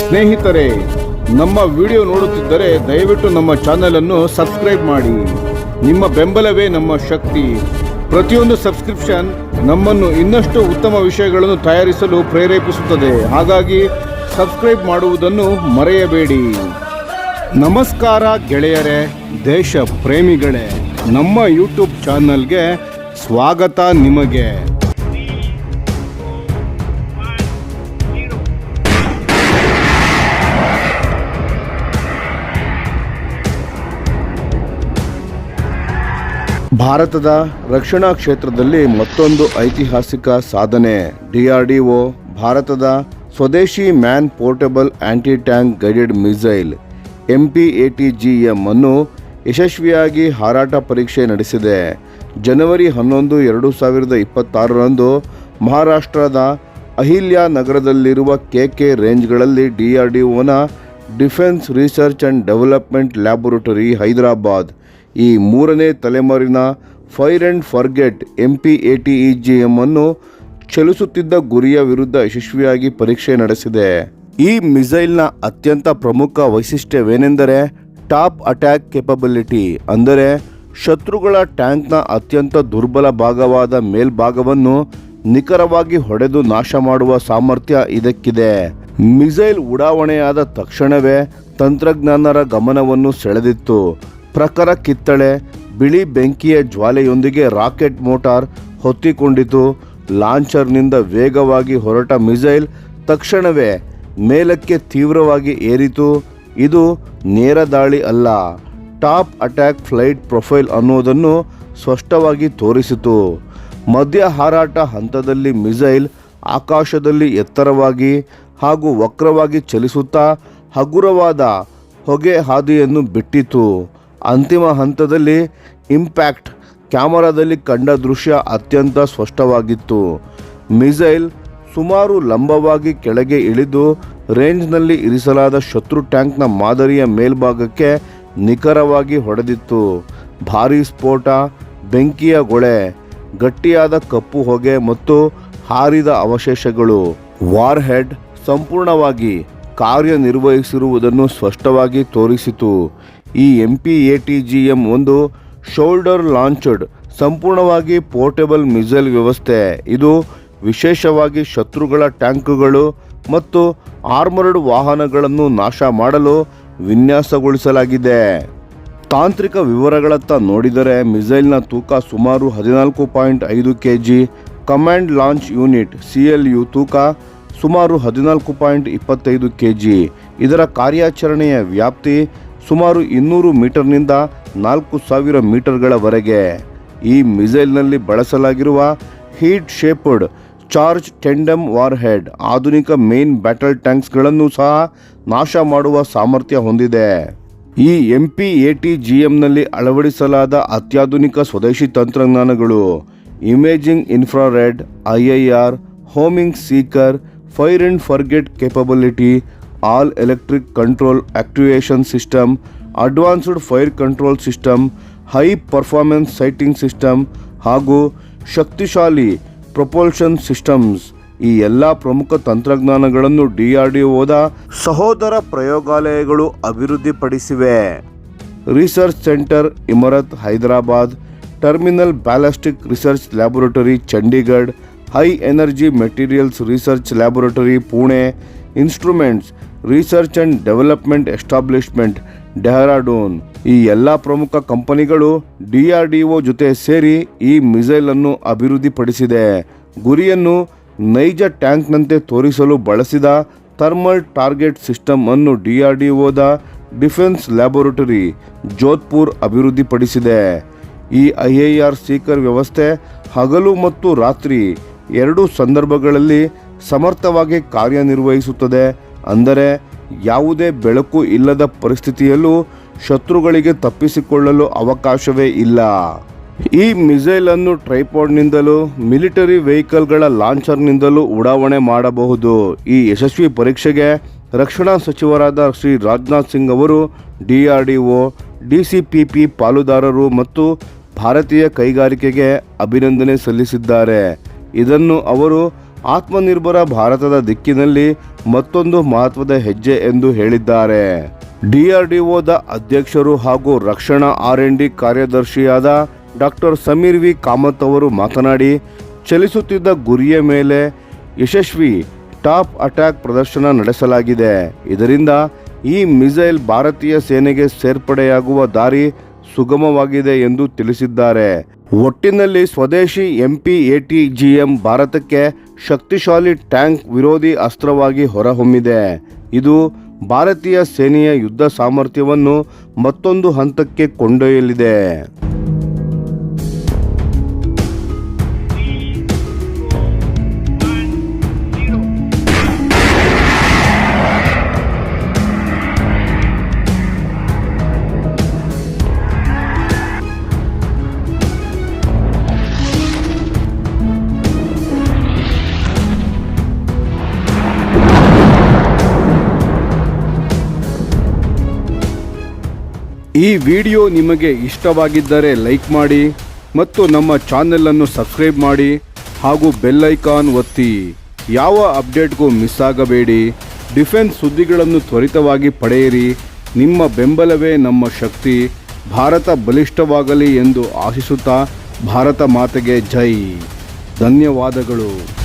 ಸ್ನೇಹಿತರೆ, ನಮ್ಮ ವಿಡಿಯೋ ನೋಡುತ್ತಿದ್ದರೆ ದಯವಿಟ್ಟು ನಮ್ಮ ಚಾನೆಲ್ ಅನ್ನು ಸಬ್ಸ್ಕ್ರೈಬ್ ಮಾಡಿ. ನಿಮ್ಮ ಬೆಂಬಲವೇ ನಮ್ಮ ಶಕ್ತಿ. ಪ್ರತಿಯೊಂದು ಸಬ್ಸ್ಕ್ರಿಪ್ಷನ್ ನಮ್ಮನ್ನು ಇನ್ನಷ್ಟು ಉತ್ತಮ ವಿಷಯಗಳನ್ನು ತಯಾರಿಸಲು ಪ್ರೇರೇಪಿಸುತ್ತದೆ. ಹಾಗಾಗಿ ಸಬ್ಸ್ಕ್ರೈಬ್ ಮಾಡುವುದನ್ನು ಮರೆಯಬೇಡಿ. ನಮಸ್ಕಾರ ಗೆಳೆಯರೇ, ದೇಶ ಪ್ರೇಮಿಗಳೇ, ನಮ್ಮ ಯೂಟ್ಯೂಬ್ ಚಾನಲ್ಗೆ ಸ್ವಾಗತ ನಿಮಗೆ. ಭಾರತದ ರಕ್ಷಣಾ ಕ್ಷೇತ್ರದಲ್ಲಿ ಮತ್ತೊಂದು ಐತಿಹಾಸಿಕ ಸಾಧನೆ. DRDO ಭಾರತದ ಸ್ವದೇಶಿ man portable aunty tank guided missile MPATGM ಅನ್ನು ಯಶಸ್ವಿಯಾಗಿ ಹಾರಾಟ ಪರೀಕ್ಷೆ ನಡೆಸಿದೆ. ಜನವರಿ 11, 2026ರಂದು ಮಹಾರಾಷ್ಟ್ರದ ಅಹಿಲ್ಯಾ ನಗರದಲ್ಲಿರುವ KK ರೇಂಜ್ಗಳಲ್ಲಿ DRDOನ defence research and development laboratory Hyderabad ಈ ಮೂರನೇ ತಲೆಮಾರಿನ ಫೈರ್ ಆ್ಯಂಡ್ ಫರ್ಗೆಟ್ MPATGM ಅನ್ನು ಚಲಿಸುತ್ತಿದ್ದ ಗುರಿಯ ವಿರುದ್ಧ ಯಶಸ್ವಿಯಾಗಿ ಪರೀಕ್ಷೆ ನಡೆಸಿದೆ. ಈ ಮಿಸೈಲ್ನ ಅತ್ಯಂತ ಪ್ರಮುಖ ವೈಶಿಷ್ಟ್ಯವೇನೆಂದರೆ ಟಾಪ್ ಅಟ್ಯಾಕ್ ಕೇಪಬಿಲಿಟಿ, ಅಂದರೆ ಶತ್ರುಗಳ ಟ್ಯಾಂಕ್ನ ಅತ್ಯಂತ ದುರ್ಬಲ ಭಾಗವಾದ ಮೇಲ್ಭಾಗವನ್ನು ನಿಖರವಾಗಿ ಹೊಡೆದು ನಾಶ ಮಾಡುವ ಸಾಮರ್ಥ್ಯ ಇದಕ್ಕಿದೆ. ಮಿಸೈಲ್ ಉಡಾವಣೆಯಾದ ತಕ್ಷಣವೇ ತಂತ್ರಜ್ಞಾನರ ಗಮನವನ್ನು ಸೆಳೆದಿತ್ತು. ಪ್ರಖರ ಕಿತ್ತಳೆ ಬಿಳಿ ಬೆಂಕಿಯ ಜ್ವಾಲೆಯೊಂದಿಗೆ ರಾಕೆಟ್ ಮೋಟಾರ್ ಹೊತ್ತಿಕೊಂಡಿತು. ಲಾಂಚರ್ನಿಂದ ವೇಗವಾಗಿ ಹೊರಟ ಮಿಸೈಲ್ ತಕ್ಷಣವೇ ಮೇಲಕ್ಕೆ ತೀವ್ರವಾಗಿ ಏರಿತು. ಇದು ನೇರ ದಾಳಿ ಅಲ್ಲ, ಟಾಪ್ ಅಟ್ಯಾಕ್ ಫ್ಲೈಟ್ ಪ್ರೊಫೈಲ್ ಅನ್ನೋದನ್ನು ಸ್ಪಷ್ಟವಾಗಿ ತೋರಿಸಿತು. ಮಧ್ಯ ಹಾರಾಟ ಹಂತದಲ್ಲಿ ಮಿಸೈಲ್ ಆಕಾಶದಲ್ಲಿ ಎತ್ತರವಾಗಿ ಹಾಗೂ ವಕ್ರವಾಗಿ ಚಲಿಸುತ್ತಾ ಹಗುರವಾದ ಹೊಗೆ ಹಾದಿಯನ್ನು ಬಿಟ್ಟಿತು. ಅಂತಿಮ ಹಂತದಲ್ಲಿ ಇಂಪ್ಯಾಕ್ಟ್ ಕ್ಯಾಮರಾದಲ್ಲಿ ಕಂಡ ದೃಶ್ಯ ಅತ್ಯಂತ ಸ್ಪಷ್ಟವಾಗಿತ್ತು. ಮಿಸೈಲ್ ಸುಮಾರು ಲಂಬವಾಗಿ ಕೆಳಗೆ ಇಳಿದು ರೇಂಜ್ನಲ್ಲಿ ಇರಿಸಲಾದ ಶತ್ರು ಟ್ಯಾಂಕ್ನ ಮಾದರಿಯ ಮೇಲ್ಭಾಗಕ್ಕೆ ನಿಖರವಾಗಿ ಹೊಡೆದಿತ್ತು. ಭಾರೀ ಸ್ಫೋಟ, ಬೆಂಕಿಯ ಗೊಳೆ, ಗಟ್ಟಿಯಾದ ಕಪ್ಪು ಹೊಗೆ ಮತ್ತು ಹಾರಿದ ಅವಶೇಷಗಳು ವಾರ್ ಹೆಡ್ ಸಂಪೂರ್ಣವಾಗಿ ಕಾರ್ಯನಿರ್ವಹಿಸಿರುವುದನ್ನು ಸ್ಪಷ್ಟವಾಗಿ ತೋರಿಸಿತು. ಈ MPATGM ಒಂದು ಶೋಲ್ಡರ್ ಲಾಂಚ್ಡ್ ಸಂಪೂರ್ಣವಾಗಿ ಪೋರ್ಟೇಬಲ್ ಮಿಸೈಲ್ ವ್ಯವಸ್ಥೆ. ಇದು ವಿಶೇಷವಾಗಿ ಶತ್ರುಗಳ ಟ್ಯಾಂಕ್ಗಳು ಮತ್ತು ಆರ್ಮರ್ಡ್ ವಾಹನಗಳನ್ನು ನಾಶ ಮಾಡಲು ವಿನ್ಯಾಸಗೊಳಿಸಲಾಗಿದೆ. ತಾಂತ್ರಿಕ ವಿವರಗಳತ್ತ ನೋಡಿದರೆ ಮಿಸೈಲ್ನ ತೂಕ ಸುಮಾರು 14.5 kg, command launch unit CLU ತೂಕ ಸುಮಾರು 14.25 kg. ಇದರ ಕಾರ್ಯಾಚರಣೆಯ ವ್ಯಾಪ್ತಿ ಸುಮಾರು 200 ಮೀಟರ್ನಿಂದ 4000 ಮೀಟರ್ಗಳವರೆಗೆ. ಈ ಮಿಸೈಲ್ನಲ್ಲಿ ಬಳಸಲಾಗಿರುವ heat shaped charge tandem war head ಆಧುನಿಕ ಮೇನ್ ಬ್ಯಾಟಲ್ ಟ್ಯಾಂಕ್ಸ್ಗಳನ್ನು ಸಹ ನಾಶ ಮಾಡುವ ಸಾಮರ್ಥ್ಯ ಹೊಂದಿದೆ. ಈ MPATGMನಲ್ಲಿ ಅಳವಡಿಸಲಾದ ಅತ್ಯಾಧುನಿಕ ಸ್ವದೇಶಿ ತಂತ್ರಜ್ಞಾನಗಳು imaging infrared, IIR, homing speaker, fire and forget capability, all electric control activation system, advanced fire control system, high performance citing system ಹಾಗೂ ಶಕ್ತಿಶಾಲಿ ಪ್ರೊಪಲ್ಷನ್ ಸಿಸ್ಟಮ್ಸ್. ಈ ಎಲ್ಲ ಪ್ರಮುಖ ತಂತ್ರಜ್ಞಾನಗಳನ್ನು DRDOದ ಸಹೋದರ ಪ್ರಯೋಗಾಲಯಗಳು ಅಭಿವೃದ್ಧಿಪಡಿಸಿವೆ. Research centre Imarat Hyderabad, terminal ballistic research laboratory Chandigarh, high energy materials research laboratory Pune, instruments research and development establishment Dehradun. ಈ ಎಲ್ಲ ಪ್ರಮುಖ ಕಂಪನಿಗಳು DRDO ಜೊತೆ ಸೇರಿ ಈ ಮಿಸೈಲ್ ಅನ್ನು ಅಭಿವೃದ್ಧಿಪಡಿಸಿದೆ. ಗುರಿಯನ್ನು ನೈಜ ಟ್ಯಾಂಕ್ನಂತೆ ತೋರಿಸಲು ಬಳಸಿದ ಥರ್ಮಲ್ ಟಾರ್ಗೆಟ್ ಸಿಸ್ಟಮ್ ಅನ್ನು DRDOದ ಡಿಫೆನ್ಸ್ ಲ್ಯಾಬೊರೇಟರಿ ಜೋಧ್ಪುರ್ ಅಭಿವೃದ್ಧಿಪಡಿಸಿದೆ. ಈ IIR ಸೀಕರ್ ವ್ಯವಸ್ಥೆ ಹಗಲು ಮತ್ತು ರಾತ್ರಿ ಎರಡೂ ಸಂದರ್ಭಗಳಲ್ಲಿ ಸಮರ್ಥವಾಗಿ ಕಾರ್ಯನಿರ್ವಹಿಸುತ್ತದೆ. ಅಂದರೆ ಯಾವುದೇ ಬೆಳಕು ಇಲ್ಲದ ಪರಿಸ್ಥಿತಿಯಲ್ಲೂ ಶತ್ರುಗಳಿಗೆ ತಪ್ಪಿಸಿಕೊಳ್ಳಲು ಅವಕಾಶವೇ ಇಲ್ಲ. ಈ ಮಿಸೈಲ್ ಅನ್ನು ಟ್ರೈಪಾಡ್ನಿಂದಲೂ ಮಿಲಿಟರಿ ವೆಹಿಕಲ್ಗಳ ಲಾಂಚರ್ನಿಂದಲೂ ಉಡಾವಣೆ ಮಾಡಬಹುದು. ಈ ಯಶಸ್ವಿ ಪರೀಕ್ಷೆಗೆ ರಕ್ಷಣಾ ಸಚಿವರಾದ ಶ್ರೀ ರಾಜನಾಥ್ ಸಿಂಗ್ ಅವರು DRDO, DCPP ಪಾಲುದಾರರು ಮತ್ತು ಭಾರತೀಯ ಕೈಗಾರಿಕೆಗೆ ಅಭಿನಂದನೆ ಸಲ್ಲಿಸಿದ್ದಾರೆ. ಇದನ್ನು ಅವರು ಆತ್ಮನಿರ್ಭರ ಭಾರತದ ದಿಕ್ಕಿನಲ್ಲಿ ಮತ್ತೊಂದು ಮಹತ್ವದ ಹೆಜ್ಜೆ ಎಂದು ಹೇಳಿದ್ದಾರೆ. DRDOದ ಅಧ್ಯಕ್ಷರು ಹಾಗೂ ರಕ್ಷಣಾ R&D ಕಾರ್ಯದರ್ಶಿಯಾದ ಡಾಕ್ಟರ್ ಸಮೀರ್ ವಿ ಕಾಮತ್ ಅವರು ಮಾತನಾಡಿ, ಚಲಿಸುತ್ತಿದ್ದ ಗುರಿಯ ಮೇಲೆ ಯಶಸ್ವಿ ಟಾಪ್ ಅಟ್ಯಾಕ್ ಪ್ರದರ್ಶನ ನಡೆಸಲಾಗಿದೆ. ಇದರಿಂದ ಈ ಮಿಸೈಲ್ ಭಾರತೀಯ ಸೇನೆಗೆ ಸೇರ್ಪಡೆಯಾಗುವ ದಾರಿ ಸುಗಮವಾಗಿದೆ ಎಂದು ತಿಳಿಸಿದ್ದಾರೆ. ಒಟ್ಟಿನಲ್ಲಿ ಸ್ವದೇಶಿ MPATGM ಭಾರತಕ್ಕೆ ಶಕ್ತಿಶಾಲಿ ಟ್ಯಾಂಕ್ ವಿರೋಧಿ ಅಸ್ತ್ರವಾಗಿ ಹೊರಹೊಮ್ಮಿದೆ. ಇದು ಭಾರತೀಯ ಸೇನೆಯ ಯುದ್ಧ ಸಾಮರ್ಥ್ಯವನ್ನು ಮತ್ತೊಂದು ಹಂತಕ್ಕೆ ಕೊಂಡೊಯ್ಯಲಿದೆ. ಈ ವಿಡಿಯೋ ನಿಮಗೆ ಇಷ್ಟವಾಗಿದ್ದರೆ ಲೈಕ್ ಮಾಡಿ ಮತ್ತು ನಮ್ಮ ಚಾನೆಲ್ ಅನ್ನು ಸಬ್ಸ್ಕ್ರೈಬ್ ಮಾಡಿ ಹಾಗೂ ಬೆಲ್ ಐಕಾನ್ ಒತ್ತಿ. ಯಾವ ಅಪ್ಡೇಟ್ಗೂ ಮಿಸ್ ಆಗಬೇಡಿ. ಡಿಫೆನ್ಸ್ ಸುದ್ದಿಗಳನ್ನು ತ್ವರಿತವಾಗಿ ಪಡೆಯಿರಿ. ನಿಮ್ಮ ಬೆಂಬಲವೇ ನಮ್ಮ ಶಕ್ತಿ. ಭಾರತ ಬಲಿಷ್ಠವಾಗಲಿ ಎಂದು ಆಶಿಸುತ್ತಾ ಭಾರತ ಮಾತೆಗೆ ಜೈ. ಧನ್ಯವಾದಗಳು.